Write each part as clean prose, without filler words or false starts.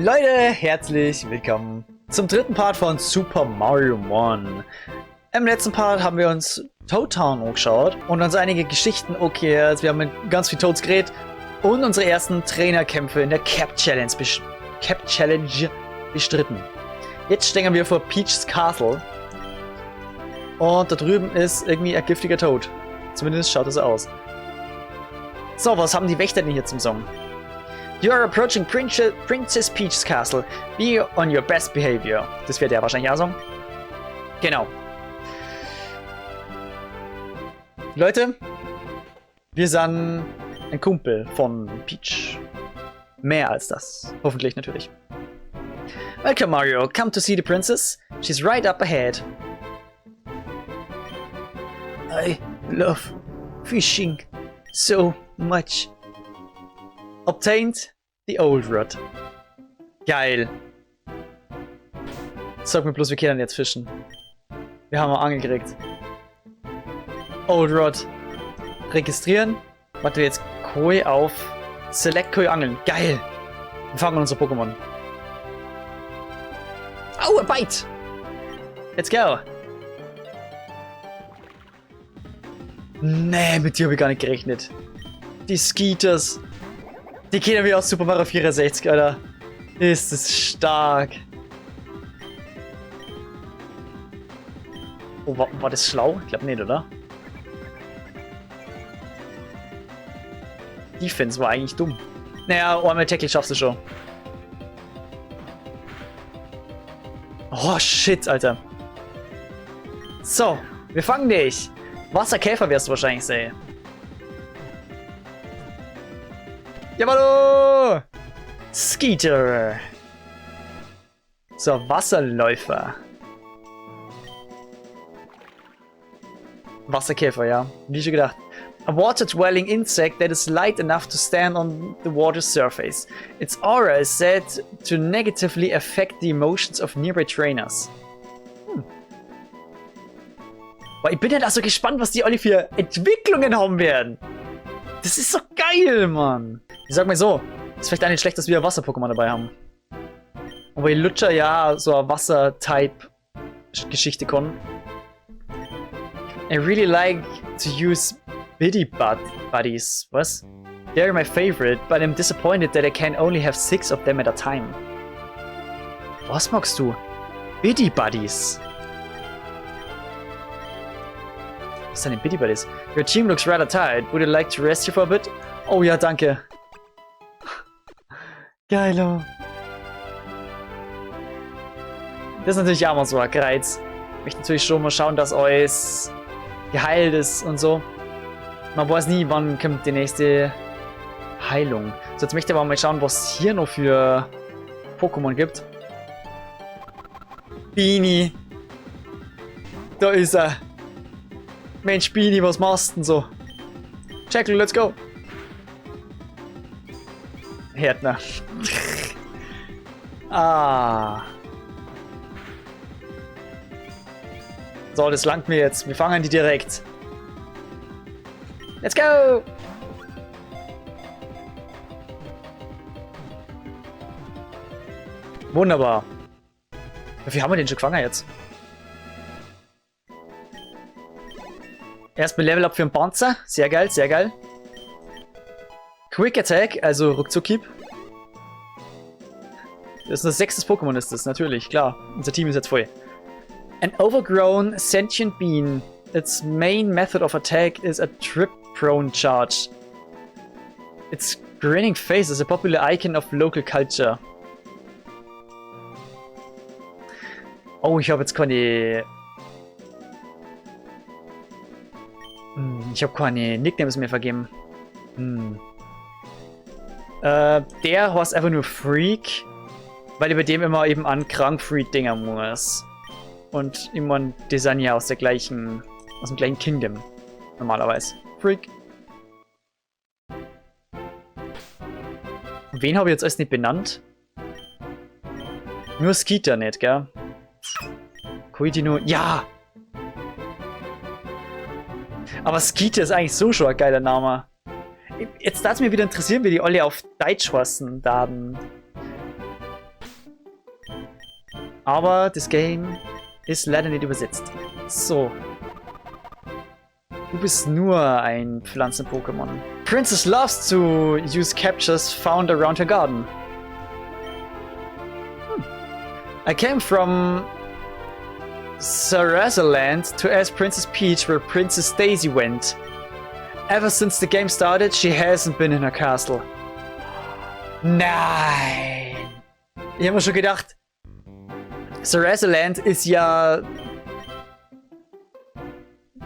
Leute, herzlich willkommen zum dritten Part von Super Mario 1. Im letzten Part haben wir uns Toad Town angeschaut und uns einige Geschichten angehört. Wir haben mit ganz viel Toads geredet und unsere ersten Trainerkämpfe in der Cap Challenge bestritten. Jetzt stehen wir vor Peach's Castle und da drüben ist irgendwie ein giftiger Toad. Zumindest schaut es so aus. So, was haben die Wächter denn hier zum Song? You are approaching Princess Peach's Castle. Be on your best behavior. Das wird ja wahrscheinlich auch sagen. Genau. Leute, wir sind ein Kumpel von Peach. Mehr als das. Hoffentlich natürlich. Welcome Mario, come to see the princess. She's right up ahead. I love fishing so much. Obtained the old rod. Geil. Sag mir bloß, wir können jetzt fischen. Wir haben mal angekriegt. Old rod. Registrieren. Warte, jetzt Koi auf. Select Koi angeln. Geil. Wir fangen unser Pokémon. Oh, a bite. Let's go. Nee, mit dir habe ich gar nicht gerechnet. Die Skeeters. Die kennen wir aus Super Mario 64, Alter. Ist es stark. Oh, war das schlau? Ich glaube nicht, oder? Defense war eigentlich dumm. Naja, einmal Tackle schaffst du schon. Oh, shit, Alter. So, wir fangen dich. Wasserkäfer wirst du wahrscheinlich sehen. Jawollo! Skeeter! So, Wasserläufer. Wasserkäfer, ja. Wie schon gedacht. A water-dwelling insect that is light enough to stand on the water's surface. Its aura is said to negatively affect the emotions of nearby trainers. Boah, ich bin ja da so gespannt, was die alle für Entwicklungen haben werden. Das ist so geil, Mann. Ich sag mal so, ist vielleicht auch nicht schlecht, dass wir Wasser-Pokémon dabei haben. Aber die Lutscher ja so eine Wasser-Type-Geschichte können. I really like to use Biddy Buddies. Was? They're my favorite, but I'm disappointed that I can only have 6 of them at a time. Was magst du? Biddy Buddies. Was sind denn Biddy Buddies? Your team looks rather tired. Would you like to rest here for a bit? Oh ja, danke. Geilo. Das ist natürlich auch mal so ein Reiz. Ich möchte natürlich schon mal schauen, dass alles geheilt ist und so. Man weiß nie, wann kommt die nächste Heilung. So, jetzt möchte ich aber mal schauen, was es hier noch für Pokémon gibt. Beanie. Da ist er. Mensch, Beanie, was machst du denn so? Jackal, let's go. Härtner. Ah. So, das langt mir jetzt. Wir fangen die direkt. Let's go! Wunderbar. Wie viel haben wir den schon gefangen jetzt? Erstmal Level Up für den Panzer. Sehr geil, sehr geil. Quick Attack, also Ruckzuck-Hieb. Das ist unser 6. Pokémon, ist das, natürlich, klar. Unser Team ist jetzt voll. An overgrown sentient bean. Its main method of attack is a trip-prone charge. Its grinning face is a popular icon of local culture. Oh, ich habe jetzt keine... Ich habe keine Nicknames mehr vergeben. Der heißt einfach nur Freak, weil ich bei dem immer eben an Krank-Freak-Dinger muss. Und immer die sind ja aus dem gleichen Kingdom. Normalerweise. Freak. Wen habe ich jetzt alles nicht benannt? Nur Skeeter nicht, gell? Koitino. Ja! Aber Skeeter ist eigentlich so schon ein geiler Name. Jetzt darf es mir wieder interessieren, wie die alle auf Deutsch heißen. Aber das Game ist leider nicht übersetzt. So. Du bist nur ein Pflanzen-Pokémon. Princess loves to use captures found around her garden. I came from Sarasaland to ask Princess Peach where Princess Daisy went. Ever since the game started, she hasn't been in her castle. Nein! Ich habe mir schon gedacht, Sarasaland ist ja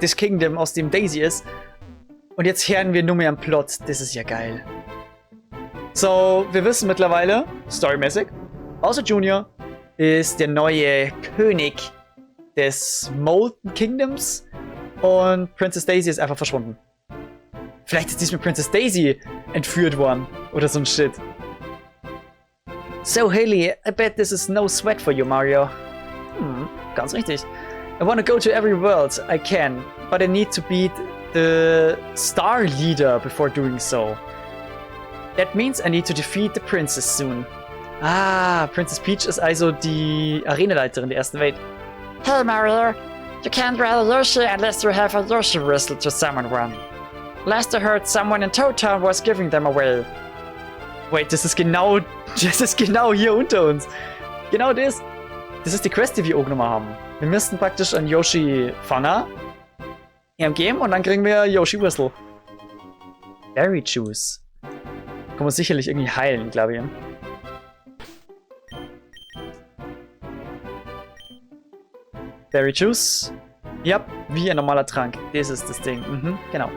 das Kingdom, aus dem Daisy ist. Und jetzt hören wir nur mehr am Plot. Das ist ja geil. So, wir wissen mittlerweile, storymäßig, Bowser Jr. ist der neue König des Molten Kingdoms und Princess Daisy ist einfach verschwunden. Vielleicht ist diesmal Princess Daisy entführt worden oder so ein Shit. So Haley, I bet this is no sweat for you, Mario. Ganz richtig. I wanna go to every world I can, but I need to beat the Star Leader before doing so. That means I need to defeat the princess soon. Ah, Princess Peach ist also die Arenaleiterin der ersten Welt. Hey Mario, you can't ride a Yoshi unless you have a Yoshi whistle to summon one. Last I heard, someone in Toad Town was giving them away. Wait, das ist genau hier unter uns. Genau das. Das ist die Quest, die wir auch nochmal haben. Wir müssten praktisch einen Yoshi-Fanger ihm geben und dann kriegen wir Yoshi-Whistle. Berry Juice. Kann man sicherlich irgendwie heilen, glaube ich. Berry Juice. Ja, wie ein normaler Trank. Das ist das Ding. Genau.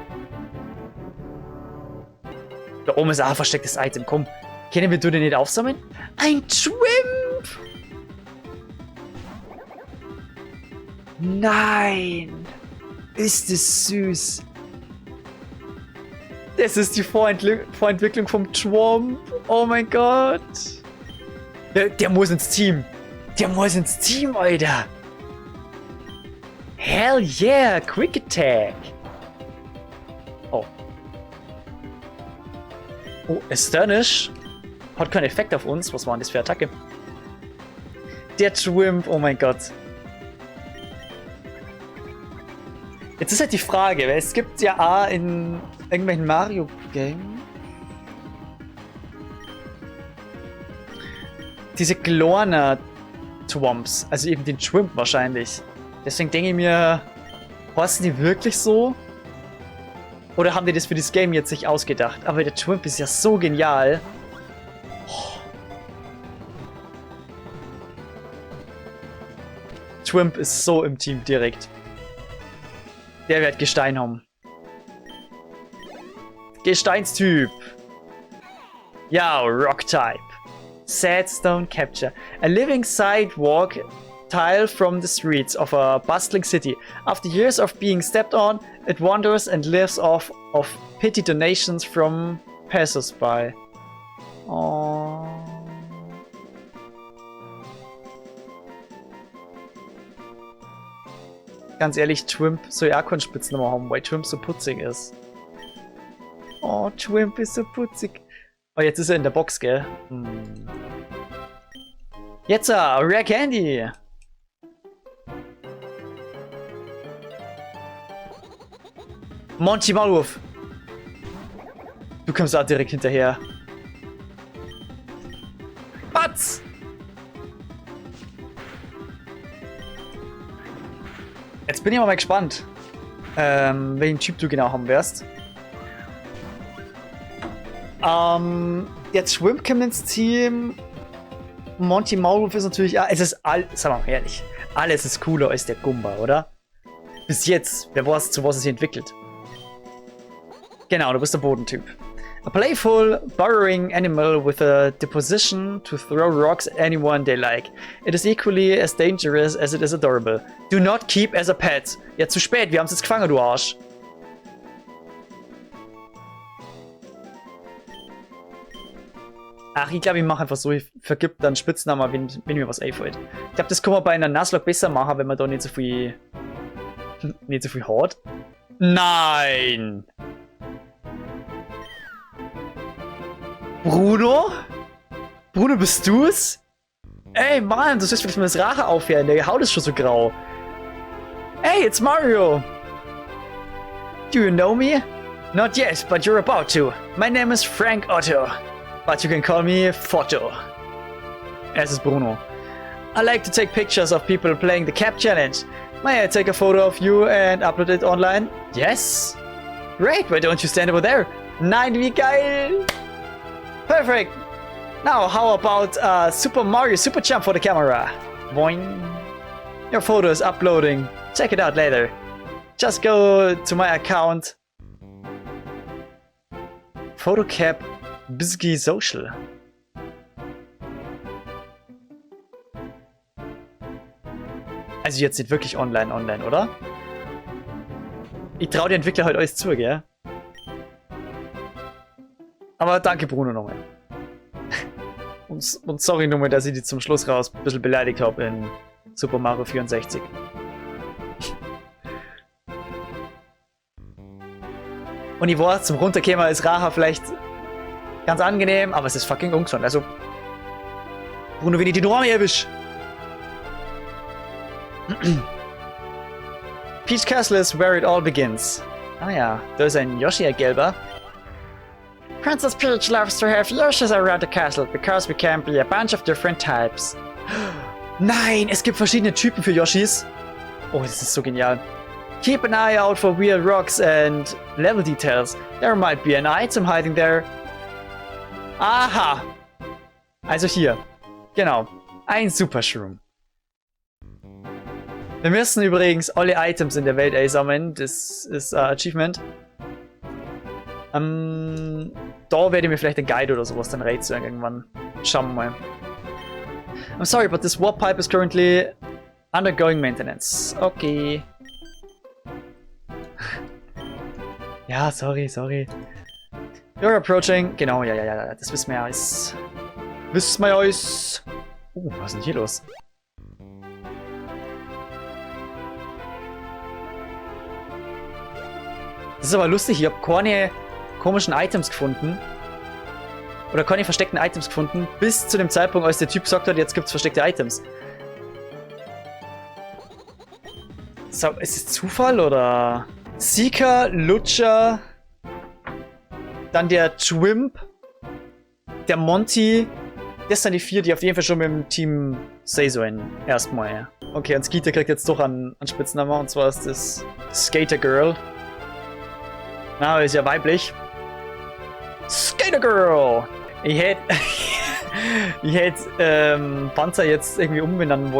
Da oben ist auch ein verstecktes Item. Komm, können wir den nicht aufsammeln? Ein Shrimp! Nein! Ist das süß. Das ist die Vorentwicklung vom Schwamp. Oh mein Gott. Der muss ins Team. Der muss ins Team, Alter. Hell yeah, Quick Attack. Oh. Oh, Astonish hat keinen Effekt auf uns. Was war denn das für eine Attacke? Der Schwimp, oh mein Gott. Jetzt ist halt die Frage, weil es gibt ja auch in irgendwelchen Mario-Games diese Glorner-Twomps, also eben den Schwimp wahrscheinlich. Deswegen denke ich mir, heißen die wirklich so? Oder haben die das für das Game jetzt sich ausgedacht? Aber der Schwimp ist ja so genial. Oh. Schwimp ist so im Team direkt. Der wird Gestein haben. Gesteinstyp. Ja, Rock-Type. Sandstone Capture. A living sidewalk tile from the streets of a bustling city. After years of being stepped on, it wanders and lives off of pity donations from passers-by. Oh. Ganz ehrlich, Twimp soll ja auch keinen Spitznamen haben, weil Twimp so putzig ist. Oh, Twimp ist so putzig. Oh, jetzt ist er in der Box, gell? Jetzt, Rare Candy! Monty Maulwurf! Du kommst auch direkt hinterher. Batz! Jetzt bin ich mal gespannt, welchen Typ du genau haben wirst. Jetzt Schwimp kommt ins Team. Monty Maulwurf ist natürlich. Es ist sagen wir mal ehrlich, alles ist cooler als der Gumba, oder? Bis jetzt, wer weiß, zu was es sich entwickelt. Genau, du bist der Bodentyp. A playful, burrowing animal with a disposition to throw rocks at anyone they like. It is equally as dangerous as it is adorable. Do not keep as a pet. Ja, zu spät, wir haben es jetzt gefangen, du Arsch. Ach, ich glaube, ich mache einfach so, ich vergib dann Spitznamen, wenn mir was einfällt. Ich glaube, das kann man bei einer Nuzlocke besser machen, wenn man da nicht so viel hat. Nein! Bruno? Bruno, bist du's? Ey, Mann, du sollst vielleicht mal das Rache aufhören. Der Haut ist schon so grau. Hey, it's Mario. Do you know me? Not yet, but you're about to. My name is Frank Otto. But you can call me Photo. Es ist Bruno. I like to take pictures of people playing the Cap Challenge. May I take a photo of you and upload it online? Yes. Great, why don't you stand over there? Nein, wie geil. Perfect. Now, how about Super Mario Super Jump for the camera? Boing. Your photo is uploading. Check it out later. Just go to my account. Photocap Bisky Social. Also jetzt nicht wirklich online, oder? Ich traue die Entwickler heute alles zu, gell? Aber danke Bruno nochmal. Und sorry nochmal, dass ich die zum Schluss raus ein bisschen beleidigt habe in Super Mario 64. Und ich weiß, zum Runterkämmer ist Raha vielleicht ganz angenehm, aber es ist fucking ungesund. Also, Bruno, wenn ich die Norm erwisch. Peach Castle is where it all begins. Ah ja, da ist ein Yoshi, ein gelber. Princess Peach loves to have Yoshis around the castle because we can be a bunch of different types. Nein, es gibt verschiedene Typen für Yoshis. Oh, das ist so genial. Keep an eye out for weird rocks and level details. There might be an item hiding there. Aha! Also hier. Genau. Ein Super Shroom. Wir müssen übrigens alle Items in der Welt sammeln. Das ist Achievement. Da werde ich mir vielleicht einen Guide oder sowas dann rätseln irgendwann. Schauen wir mal. I'm sorry, but this warp pipe is currently undergoing maintenance. Okay. Ja, sorry. You're approaching. Genau, ja, das wissen wir ja alles. Wissen wir ja alles. Was ist denn hier los? Das ist aber lustig, ich habe keine komischen Items gefunden. Oder keine versteckten Items gefunden, bis zu dem Zeitpunkt, als der Typ gesagt hat, jetzt gibt's versteckte Items. So, ist es Zufall oder? Seeker, Lutscher, dann der Twimp, der Monty. Das sind die 4, die auf jeden Fall schon mit dem Team Seisoen erstmal. Okay, und Skeeter kriegt jetzt doch einen Spitznamen, und zwar ist das Skater Girl. Na, ist ja weiblich. Skater Girl! Ich hätte Panzer jetzt irgendwie umbenennen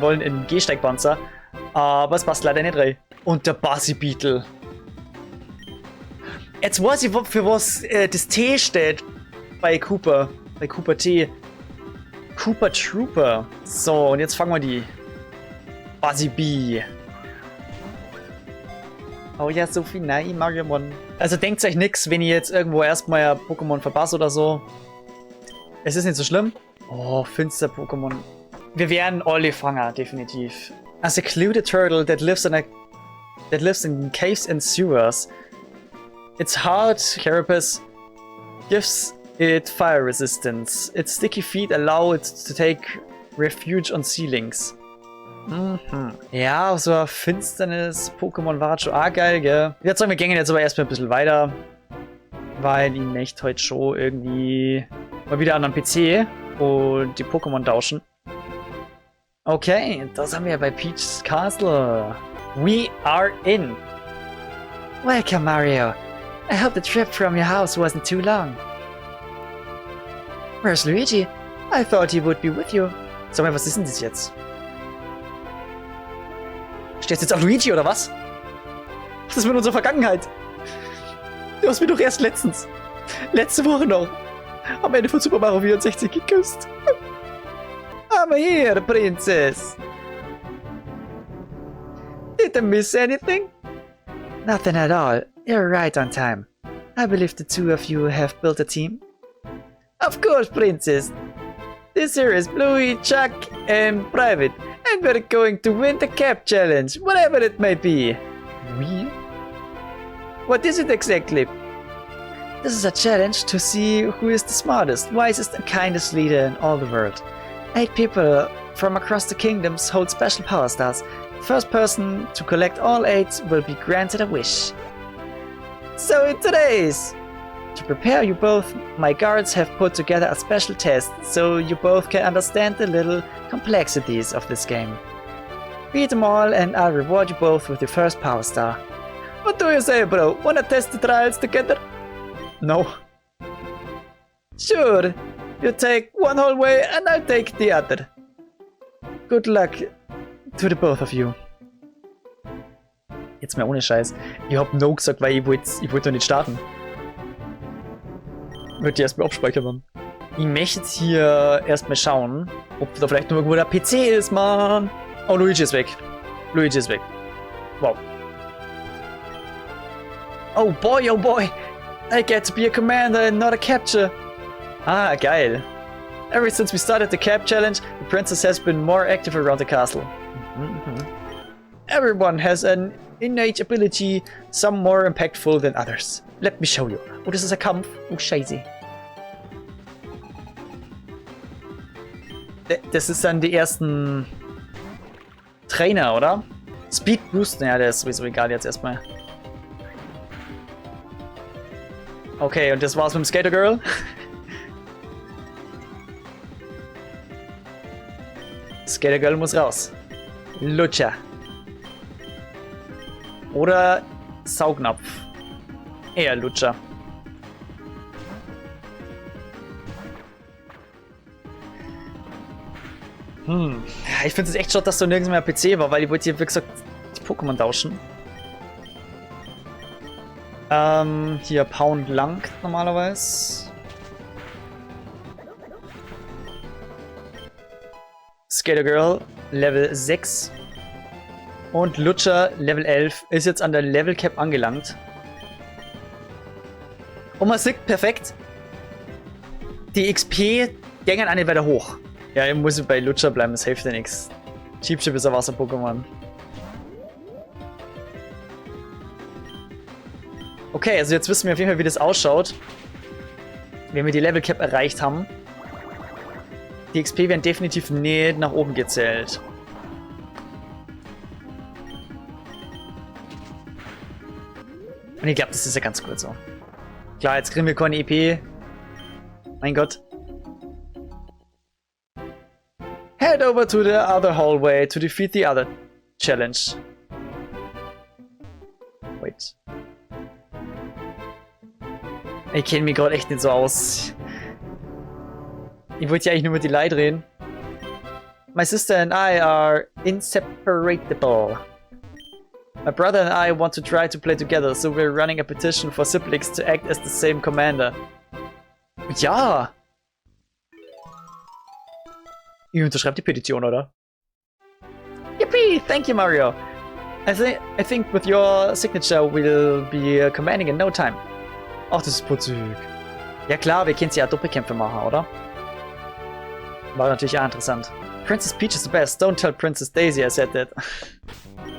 wollen in Gehsteigpanzer. Aber es passt leider nicht rein. Und der Buzzy Beetle. Jetzt weiß ich, für was das T steht bei Koopa. Bei Koopa T. Koopa Trooper. So, und jetzt fangen wir die Buzzy Bee. Oh ja, so viel nein, Mariamon. Also denkt euch nix, wenn ihr jetzt irgendwo erstmal ein Pokémon verpasst oder so. Es ist nicht so schlimm. Oh, finster Pokémon. Wir werden alle fangen, definitiv. A secluded turtle that lives in caves and sewers. Its hard carapace gives it fire resistance. Its sticky feet allow it to take refuge on ceilings. Ja, so ein finsternes Pokémon war schon auch geil, gell? Ich würde sagen, wir gehen jetzt aber erstmal ein bisschen weiter. Weil ich möchte heute schon irgendwie mal wieder an einem PC und die Pokémon tauschen. Okay, da sind wir bei Peach's Castle. We are in. Welcome, Mario. I hope the trip from your house wasn't too long. Where's Luigi? I thought he would be with you. Sag mal, was ist denn das jetzt? Stehst du jetzt auf Luigi oder was? Das ist mit unserer Vergangenheit. Du hast mir doch erst letzte Woche noch, am Ende von Super Mario 64 geküsst. I'm here, princess. Did I miss anything? Nothing at all. You're right on time. I believe the two of you have built a team. Of course, princess. This here is Bluey, Chuck, and Private. And we're going to win the Cap Challenge, whatever it may be. We? What is it exactly? This is a challenge to see who is the smartest, wisest, and kindest leader in all the world. 8 people from across the kingdoms hold special power stars. First person to collect all 8 will be granted a wish. So in today's! To prepare you both, my guards have put together a special test so you both can understand the little complexities of this game. Beat them all and I'll reward you both with your first power star. What do you say, bro? Wanna test the trials together? No. Sure. You take one whole way and I'll take the other. Good luck to the both of you. Jetzt mal ohne Scheiß. Ich hab No gesagt, weil ich wollte noch nicht starten. Ich wollte erstmal abspeichern, Mann. Ich möchte jetzt hier erstmal schauen, ob da vielleicht noch irgendwo der PC ist, Mann. Oh, Luigi ist weg. Luigi ist weg. Wow. Oh boy, I get to be a commander and not a capture. Ah, geil. Ever since we started the cap challenge, the princess has been more active around the castle. Everyone has an innate ability, some more impactful than others. Let me show you. Oh, das ist ein Kampf. Oh, scheiße. Das ist dann die ersten Trainer, oder? Speed Boost, naja, der ist sowieso egal jetzt erstmal. Okay, und das war's mit dem Skater Girl. Skater Girl muss raus. Lutscher. Oder Saugnapf. Eher Lutscher. Ich finde es echt schade, dass da nirgends mehr PC war, weil ich wollte hier, wie gesagt, die Pokémon tauschen. Hier Pound langt normalerweise. Skater Girl Level 6. Und Lutscher Level 11 ist jetzt an der Level Cap angelangt. Und man sieht perfekt, die XP gingen eine weiter hoch. Ja, ich muss bei Lutscher bleiben, das hilft ja nichts. Cheap Chip ist ein Wasser-Pokémon. Okay, also jetzt wissen wir auf jeden Fall, wie das ausschaut, wenn wir die Level Cap erreicht haben. Die XP werden definitiv nicht nach oben gezählt. Und ich glaube, das ist ja ganz gut so. Klar, jetzt kriegen wir keine EP. Mein Gott. Head over to the other hallway to defeat the other challenge. Wait. Ich kenne mich gerade echt nicht so aus. Ich wollte ja eigentlich nur mit die Leute reden. My sister and I are inseparable. My brother and I want to try to play together, so we're running a petition for siblings to act as the same commander. Ja! Ich unterschreibe die Petition, oder? Yippee! Thank you, Mario! I think with your signature we'll be commanding in no time. Ach, das ist putzig. Ja klar, wir können ja Doppelkämpfe machen, oder? War natürlich auch interessant. Princess Peach is the best. Don't tell Princess Daisy I said that.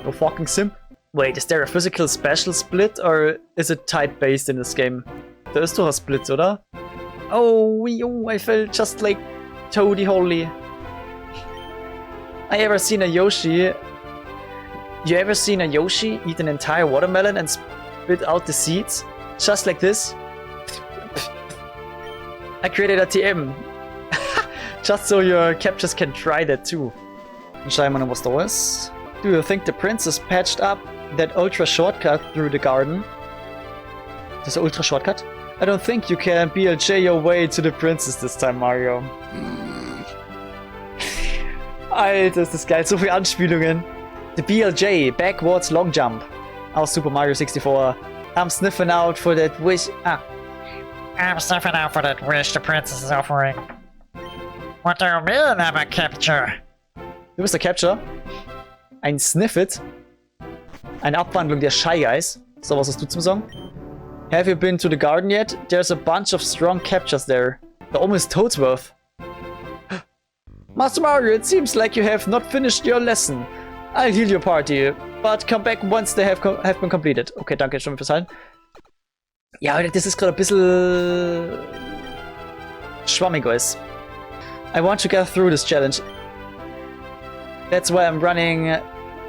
No fucking simp. Wait, is there a physical special split or is it type-based in this game? Da ist doch ein Split, oder? Oh, I felt just like Toady Holy. You ever seen a Yoshi eat an entire watermelon and spit out the seeds? Just like this? I created a TM. Just so your captures can try that too. Dann schauen wir noch, was da ist. Do you think the princess patched up that ultra shortcut through the garden? Das ist ein ultra shortcut? I don't think you can BLJ your way to the princess this time, Mario. Alter, ist das geil. So viele Anspielungen. The BLJ, backwards long jump. Aus Super Mario 64. I'm sniffing out for that wish. I'm sniffing out for that wish the princess is offering. What do you mean I'm a capture? Du bist der Capture. Ein Sniffit. Eine Abwandlung der Shy Guys. So, was hast du zum Sagen? Have you been to the garden yet? There's a bunch of strong captures there. Da oben ist Toadsworth. Master Mario, it seems like you have not finished your lesson. I'll heal your party, but come back once they have been completed. Okay, danke schon fürs Heilen. Ja, das ist gerade ein bisschen schwammig alles. I want to get through this challenge. That's why I'm running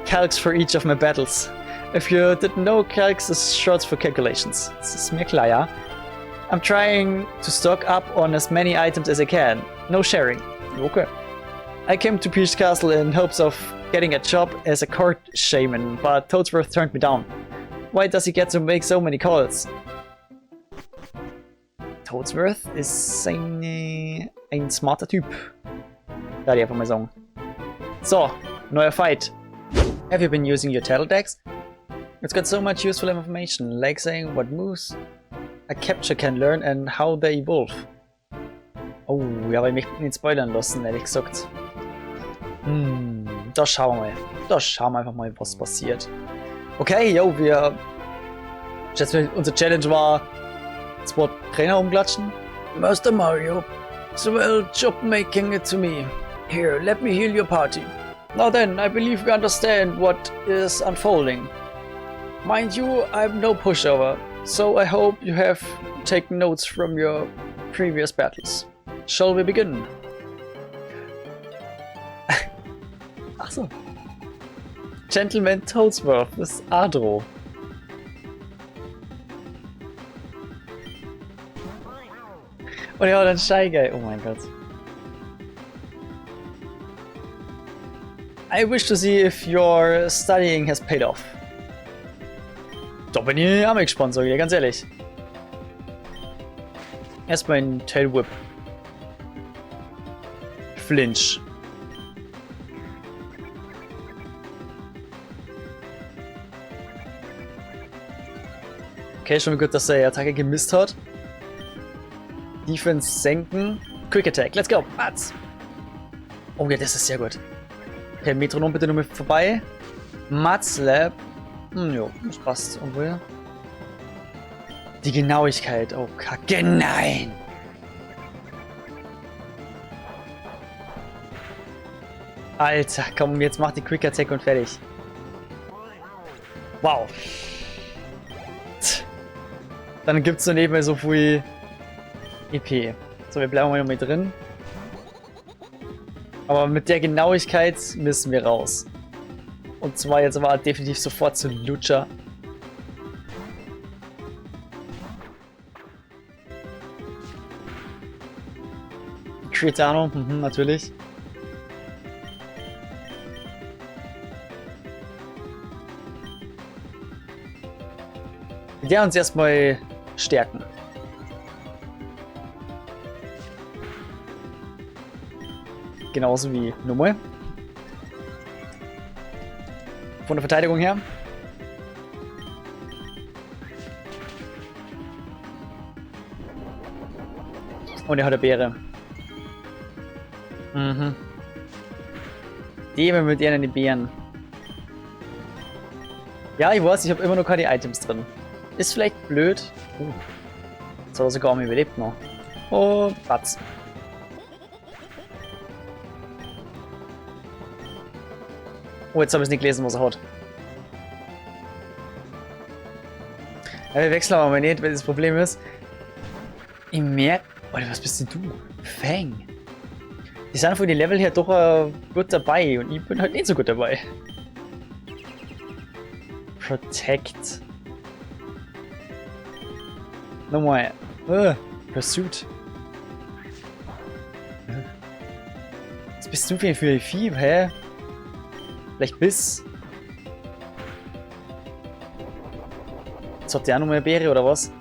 calcs for each of my battles. If you didn't know, calcs is short for calculations. Das ist mir klar, ja. I'm trying to stock up on as many items as I can. No sharing. Okay. I came to Peach Castle in hopes of getting a job as a court shaman, but Toadsworth turned me down. Why does he get to make so many calls? Toadsworth ist ein smarter Typ. Da die einfach mal sagen. So, neuer Fight. Have you been using your Tattle decks? It's got so much useful information, like saying what moves a capture can learn and how they evolve. Oh, ja, aber ich möchte nicht spoilern lassen, ehrlich gesagt. Da schauen wir mal. Da schauen wir einfach mal, was passiert. Okay, yo, unsere Challenge war 2 Trainer umklatschen. Master Mario, so well job making it to me. Here, let me heal your party. Now then, I believe we understand what is unfolding. Mind you, I'm no pushover, so I hope you have taken notes from your previous battles. Shall we begin? Ach so. Gentleman Toadsworth, das ist Adro. Und ja, dann Shy Guy. Oh mein Gott. I wish to see if your studying has paid off. Da bin ich am gespannt, sag ich dir, ganz ehrlich. Erstmal ein Tail Whip. Flinch. Okay, schon gut, dass er die Attacke gemisst hat. Defense senken. Quick Attack, let's go. Batz. Oh ja, das ist sehr gut. Okay, Metronom bitte nur mit vorbei. Mudslap. Jo, das passt. Und woher? Die Genauigkeit. Oh, Kacke. Nein! Alter, komm, jetzt mach die Quick Attack und fertig. Wow. Dann gibt's so nebenbei so viel EP. So, wir bleiben mal noch mit drin. Aber mit der Genauigkeit müssen wir raus. Und zwar jetzt aber definitiv sofort zu Lucha. Critano, natürlich. Der uns erstmal stärken. Genauso wie Nummer. Von der Verteidigung her. Und er hat eine Beere. Nehmen mit denen die Beeren. Ja, ich weiß, ich habe immer noch keine Items drin. Ist vielleicht blöd. Jetzt hat er sogar überlebt noch. Oh, Batz. Oh, jetzt habe ich es nicht gelesen, was er hat. Ja, wir wechseln aber mal nicht, weil das Problem ist. Ich merke. Alter, was bist denn du? Fang. Die sind von den Level her doch gut dabei und ich bin halt nicht so gut dabei. Protect. Nochmal. Pursuit. Was bist du für ein Vieh? Hä? Vielleicht Biss. Jetzt hat der auch noch mal eine Beere oder was?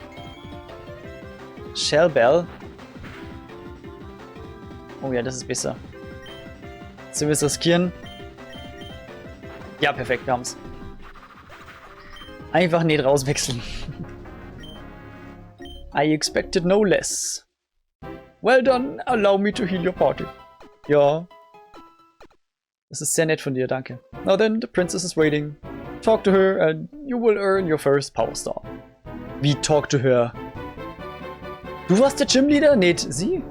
Shellbell. Oh ja, das ist besser. Sollen wir es riskieren? Ja, perfekt, wir haben's. Einfach nicht rauswechseln. I expected no less. Well done, allow me to heal your party. Ja. Das ist sehr nett von dir, danke. Now then, the princess is waiting. Talk to her and you will earn your first Power Star. Wie talk to her? Du warst der Gymleader? Nicht sie?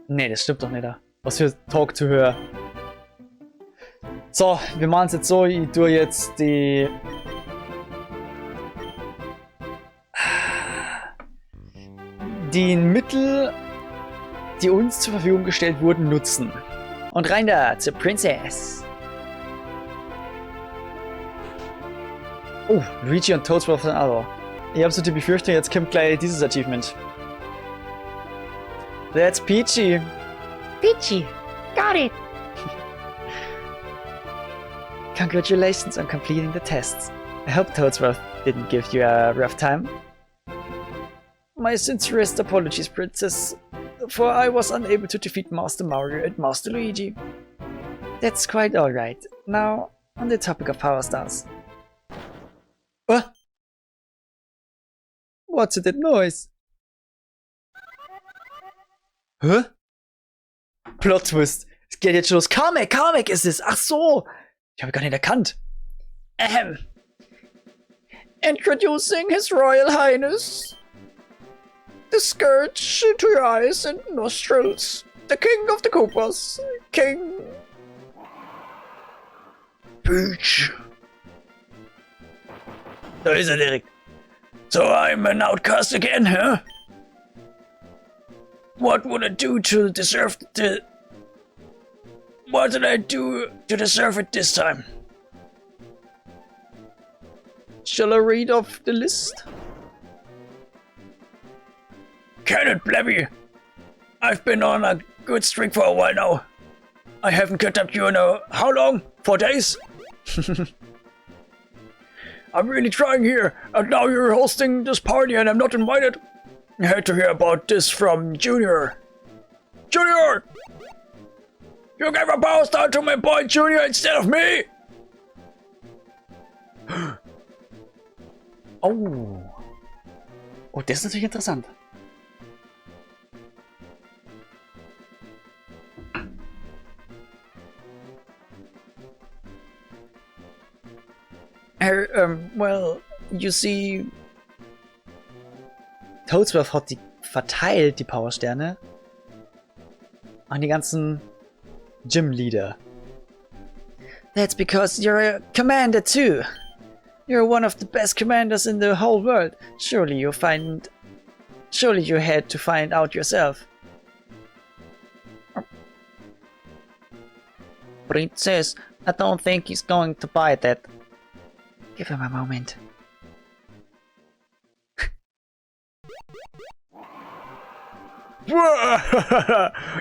Nee, das stimmt doch nicht. Was für Talk to her? So, wir machen es jetzt so, ich tue jetzt die... die Mittel, die uns zur Verfügung gestellt wurden, nutzen. Und rein da zur Princess. Oh, Luigi und Toads World Other. Ich habe so die Befürchtung, jetzt kommt gleich dieses Achievement. That's Peachy. Peachy, got it. Congratulations on completing the tests. I hope Toadsworth didn't give you a rough time. My sincerest apologies, Princess, for I was unable to defeat Master Mario and Master Luigi. That's quite alright. Now, on the topic of Power Stars. What? What's that noise? Hä? Plot Twist. Es geht jetzt schon los. Kamek ist es. Ach so. Ich habe gar nicht erkannt. Introducing His Royal Highness. The scourge to your eyes and nostrils. The King of the Koopas. King... Peach. Da ist er direkt. So I'm an outcast again, huh? What would I do to deserve the... What did I do to deserve it this time? Shall I read off the list? Can it, Blebby? I've been on a good streak for a while now. I haven't kept up you know how long? 4 days? I'm really trying here, and now you're hosting this party and I'm not invited. I had to hear about this from Junior. Junior! You gave a power star to my boy Junior instead of me! Oh. Oh, das ist natürlich interessant. Well, you see... Toadsworth hat die verteilt, die Powersterne, an die ganzen Gym-Leader. That's because you're a commander too. You're one of the best commanders in the whole world. Surely you had to find out yourself. Princess, I don't think he's going to buy that. Give him a moment.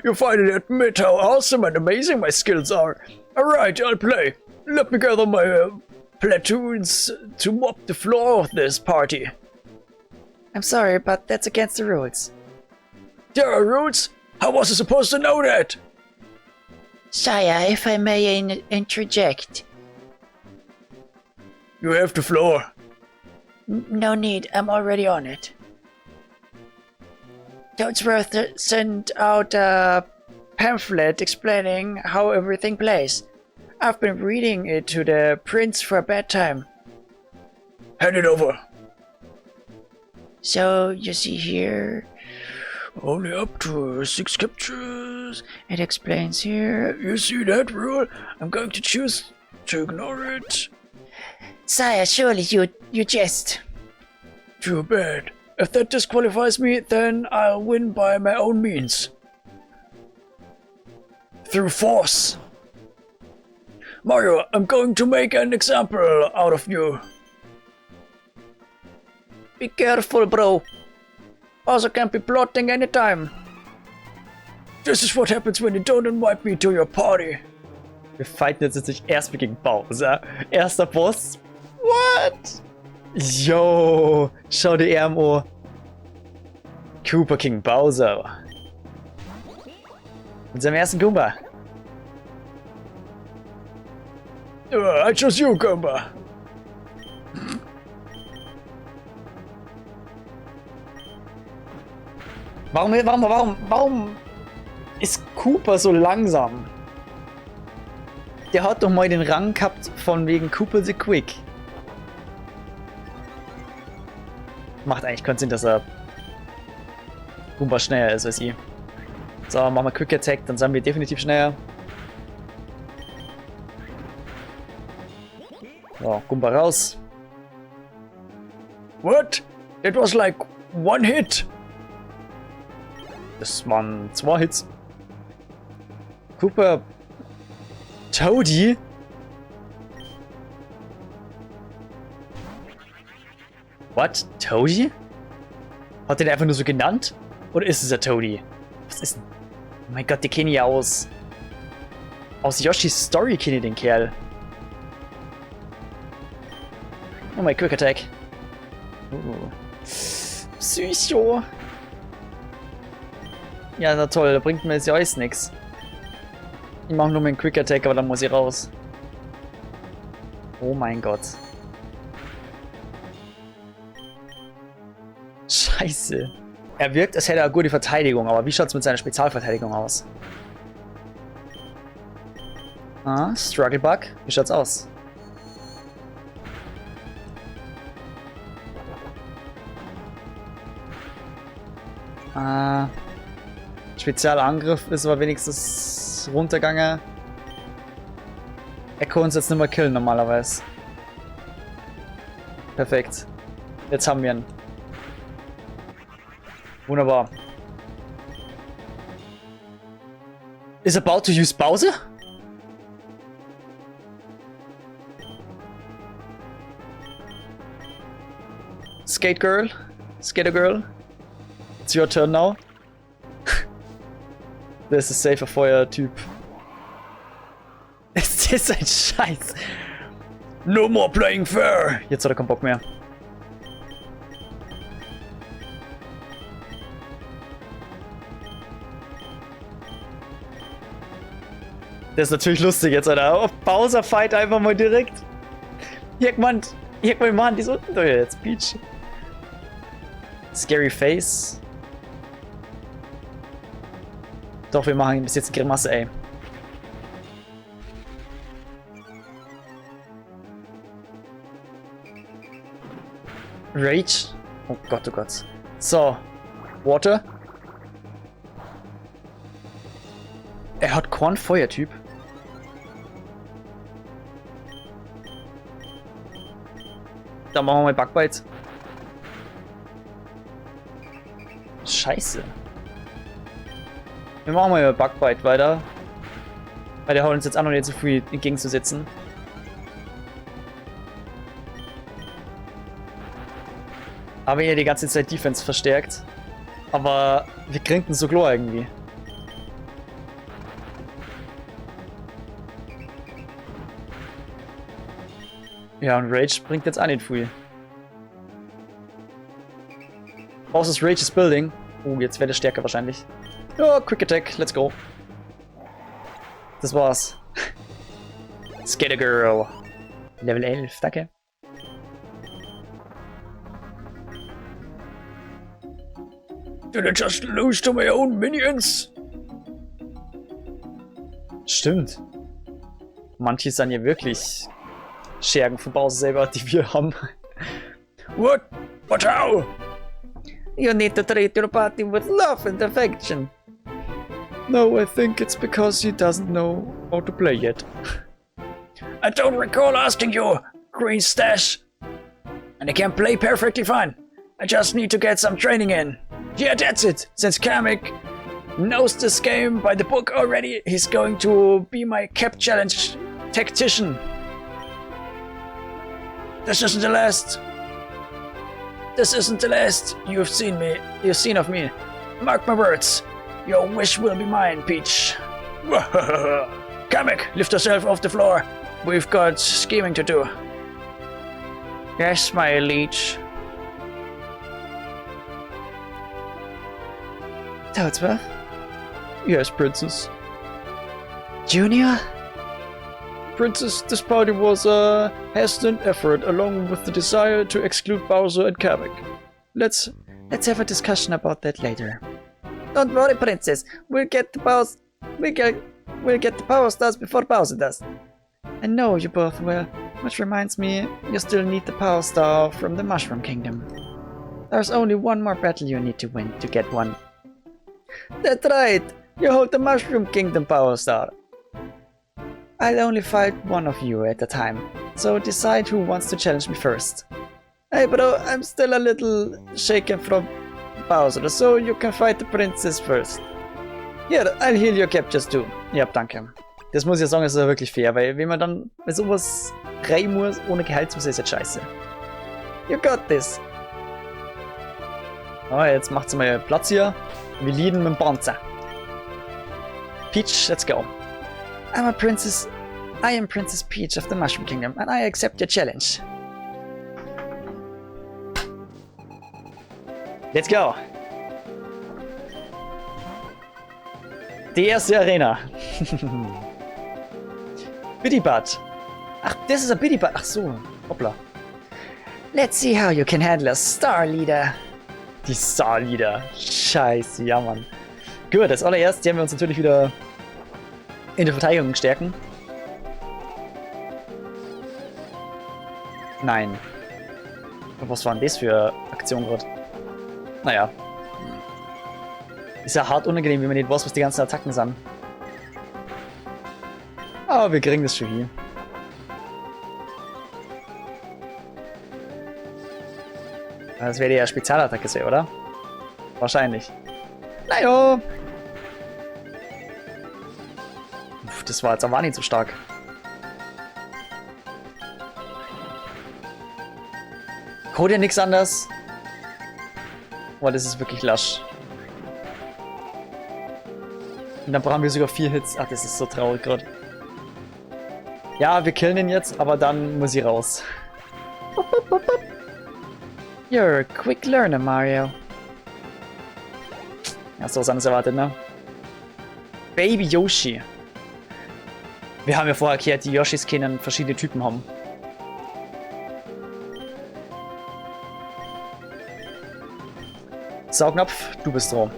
You finally admit how awesome and amazing my skills are. Alright, I'll play. Let me gather my platoons to mop the floor of this party. I'm sorry, but that's against the rules. There are rules? How was I supposed to know that? Sire, if I may interject. You have the floor. No need, I'm already on it. Toadsworth sent out a pamphlet explaining how everything plays. I've been reading it to the prince for a bedtime. Hand it over. So, you see here... Only up to 6 captures. It explains here... You see that rule? I'm going to choose to ignore it. Sire, surely you jest. Too bad. If that disqualifies me, then I'll win by my own means. Through force. Mario, I'm going to make an example out of you. Be careful, bro. Also can be plotting anytime. This is what happens when you don't invite me to your party. Wir fighten jetzt natürlich erstmal gegen Bowser. Erster Boss. What? Yo, schau dir EMO. Koopa King Bowser. Mit seinem ersten Goomba. I chose you, Goomba. Warum ist Koopa so langsam? Der hat doch mal den Rang gehabt von wegen Koopa the Quick. Macht eigentlich keinen Sinn, dass er Goomba schneller ist als ich. So, machen wir Quick Attack, dann sind wir definitiv schneller. So, Goomba raus. What? That was like one hit. Das waren 2 Hits. Cooper. Toadie? What? Toadie? Hat den einfach nur so genannt? Oder ist es ein Toadie? Was ist denn? Oh mein Gott, die kenne ich ja aus Yoshi's Story kenne ich den Kerl. Oh mein Quick Attack. Psycho. Ja, na toll, da bringt mir jetzt ja alles nix. Ich mache nur meinen Quick Attack, aber dann muss ich raus. Oh mein Gott. Scheiße. Er wirkt, als hätte er eine gute Verteidigung, aber wie schaut es mit seiner Spezialverteidigung aus? Ah, Struggle Bug. Wie schaut's aus? Spezialangriff ist aber wenigstens runtergegangen. Er kann uns jetzt nicht mehr killen normalerweise. Perfekt. Jetzt haben wir ihn. Wunderbar. Is about to use Bowser? Skate Girl? Skater Girl? It's your turn now. Das ist safer Feuer-Typ. Es ist ein Scheiß. No more playing fair. Jetzt hat er keinen Bock mehr. Das ist natürlich lustig jetzt, Alter. Oh, Bowser fight einfach mal direkt. Irgendwann machen die so unten durch jetzt, Peach. Scary Face. Doch, wir machen bis jetzt eine Grimasse, ey. Rage. Oh Gott, oh Gott. So. Water. Er hat Korn Feuertyp. Dann machen wir mal Bugbites. Scheiße. Wir machen mal Bugbite weiter. Weil der haut uns jetzt an, um jetzt so viel entgegenzusetzen. Aber er die ganze Zeit Defense verstärkt. Aber wir kriegen ihn so klar irgendwie. Ja, und Rage bringt jetzt auch nicht viel. Bowser's Rage is building. Jetzt wäre der stärker wahrscheinlich. Ja, Quick Attack, let's go. Das war's. Skater Girl. Level 11, danke. Did I just lose to my own minions? Stimmt. Manche sind ja wirklich Schergen von Bowser selber, die wir haben. What? But how? You need to treat your party with love and affection. No, I think it's because he doesn't know how to play yet. I don't recall asking you, Green Stash. And I can play perfectly fine. I just need to get some training in. Yeah, that's it. Since Kamek knows this game by the book already, he's going to be my Cap Challenge tactician. This isn't the last you've seen of me. Mark my words. Your wish will be mine, Peach. Kamek, lift yourself off the floor. We've got scheming to do. Yes, my liege. Toadsworth? Yes, Princess. Junior? Princess, this party was a hesitant effort along with the desire to exclude Bowser and Kamek. Let's have a discussion about that later. Don't worry, Princess. We'll get the Power Stars before Bowser does. I know you both will, which reminds me, you still need the Power Star from the Mushroom Kingdom. There's only one more battle you need to win to get one. That's right! You hold the Mushroom Kingdom Power Star. I'll only fight one of you at a time, so decide who wants to challenge me first. Hey bro, I'm still a little shaken from Bowser, so you can fight the princess first. Here, I'll heal your captures too. Ja, danke. Das muss ich ja sagen, ist ja wirklich fair, weil wenn man dann bei sowas rein muss, ohne Gehalt zu sein, ist jetzt scheiße. You got this. Oh, jetzt macht sie mal Platz hier. Wir leaden mit dem Panzer. Peach, let's go. I am Princess Peach of the Mushroom Kingdom, and I accept your challenge. Let's go. Die erste Arena. Bidybud. Ach, das ist ein Bidybud. Ach so. Hoppla. Let's see how you can handle a Star Leader. Die Star Leader. Scheiße, ja Mann. Gut, als allererst werden wir uns natürlich wieder in der Verteidigung stärken. Nein. Was war denn das für Aktion gerade? Naja. Ist ja hart unangenehm, wenn man nicht weiß, was die ganzen Attacken sind. Aber wir kriegen das schon hin. Das wäre ja Spezialattacke sein, oder? Wahrscheinlich. Naja. Das war jetzt aber nicht so stark. Code ja nichts anderes. Boah, das ist wirklich lasch. Und dann brauchen wir sogar 4 Hits. Ach, das ist so traurig gerade. Ja, wir killen ihn jetzt, aber dann muss ich raus. You're a quick learner, Mario. Ja, so was anderes erwartet, ne? Baby Yoshi. Wir haben ja vorher erklärt, die Yoshis können verschiedene Typen haben. Saugnapf, du bist dran.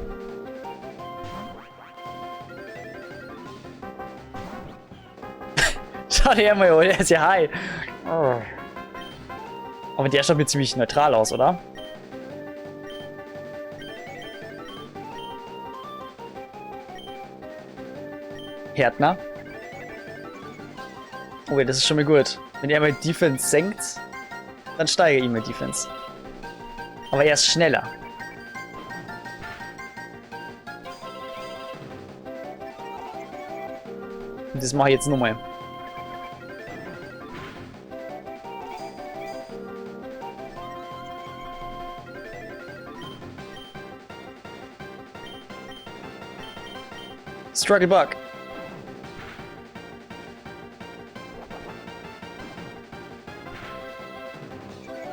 Schau dir mal, der ist ja high. Oh. Aber der schaut mir ziemlich neutral aus, oder? Härtner. Oh, das ist schon mal gut. Wenn er mal Defense senkt, dann steigere ich mal Defense. Aber er ist schneller. Und das mache ich jetzt nochmal. Struggle Bug.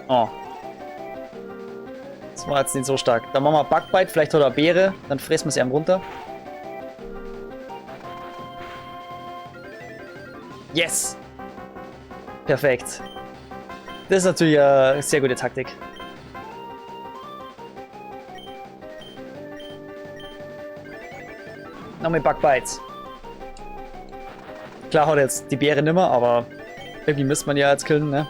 Oh. Das war jetzt nicht so stark. Dann machen wir Bugbite, vielleicht oder Beere. Dann fressen wir es ihm runter. Yes! Perfekt. Das ist natürlich eine sehr gute Taktik. Nochmal Bugbites. Klar hat er jetzt die Beere nimmer, aber irgendwie müsste man ja jetzt killen, ne?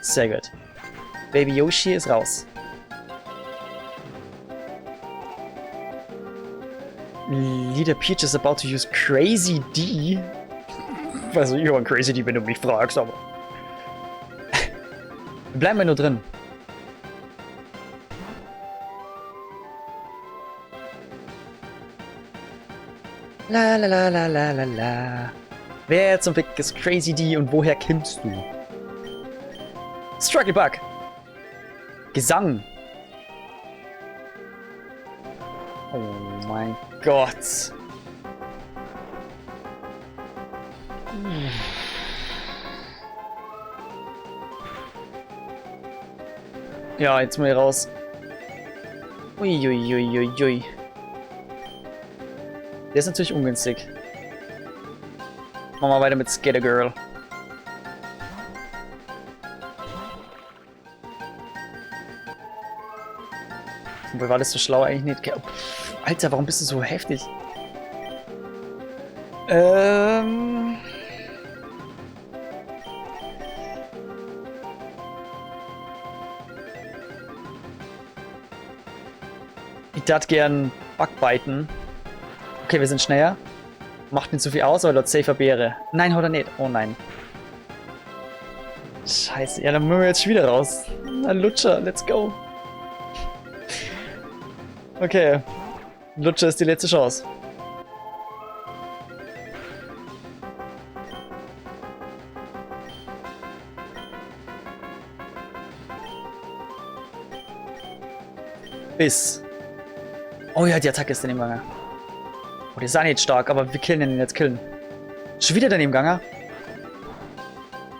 Sehr gut. Baby Yoshi ist raus. Leader Peach is about to use Crazy D. Also, ich habe Crazy D, wenn du mich fragst, aber. Bleiben wir nur drin. La la la la la la la. Wer zum Fick ist Crazy D und woher kommst du? Struggle Bug. Gesang. Oh mein Gott. Ja, jetzt mal hier raus. Uiuiuiui. Der ist natürlich ungünstig. Machen wir weiter mit Skater Girl. Wobei war das so schlau eigentlich nicht? Pff, Alter, warum bist du so heftig? Ich darf gern Backbiten. Okay, wir sind schneller. Macht nicht so viel aus, aber dort safer Beere. Nein, oder nicht? Oh nein. Scheiße, ja, dann müssen wir jetzt schon wieder raus. Na, Lutscher, let's go. Okay. Lutscher ist die letzte Chance. Biss. Oh ja, die Attacke ist daneben gegangen. Oh, die ist auch nicht stark, aber wir killen den jetzt killen. Schon wieder daneben gegangen.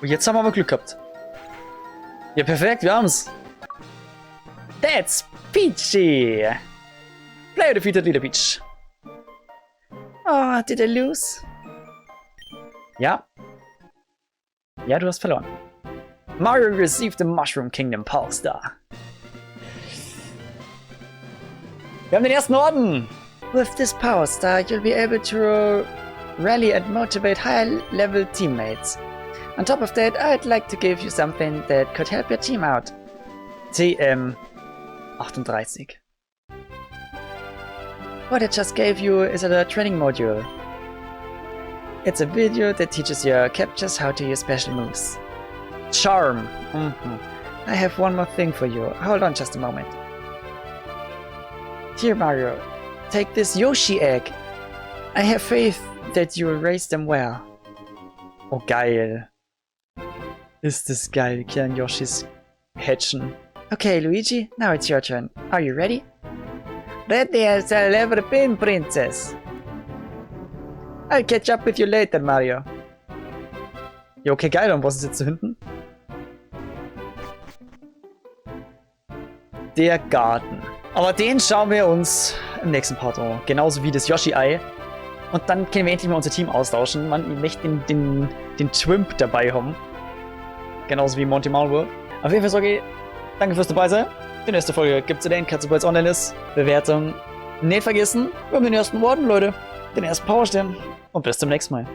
Oh, jetzt haben wir aber Glück gehabt. Ja, perfekt, wir haben's. That's Peachy. Play defeated Little Peach. Oh, did I lose? Ja. Ja, du hast verloren. Mario received the Mushroom Kingdom Power Star. Wir haben den ersten Orden. With this Power Star, you'll be able to rally and motivate higher-level teammates. On top of that, I'd like to give you something that could help your team out. TM 38. What I just gave you is a training module. It's a video that teaches your captures how to use special moves. Charm. I have one more thing for you. Hold on just a moment. Here, Mario. Take this Yoshi egg. I have faith that you will raise them well. Oh, geil. Ist das geil. Wir können Yoshis hatchen. Okay, Luigi, now it's your turn. Are you ready? Ready as I'll ever been, princess. I'll catch up with you later, Mario. Ja, okay, geil. Und was ist jetzt da hinten? Der Garten. Aber den schauen wir uns im nächsten Part an. Genauso wie das Yoshi-Ei. Und dann können wir endlich mal unser Team austauschen. Man, ich möchte den Twimp dabei haben. Genauso wie Monty Marlborough. Auf jeden Fall sage ich, danke fürs dabei sein. Die nächste Folge gibt es in den Katze, sobald es online ist. Bewertung nicht vergessen. Wir haben den ersten Orden, Leute. Den ersten Powerstern. Und bis zum nächsten Mal.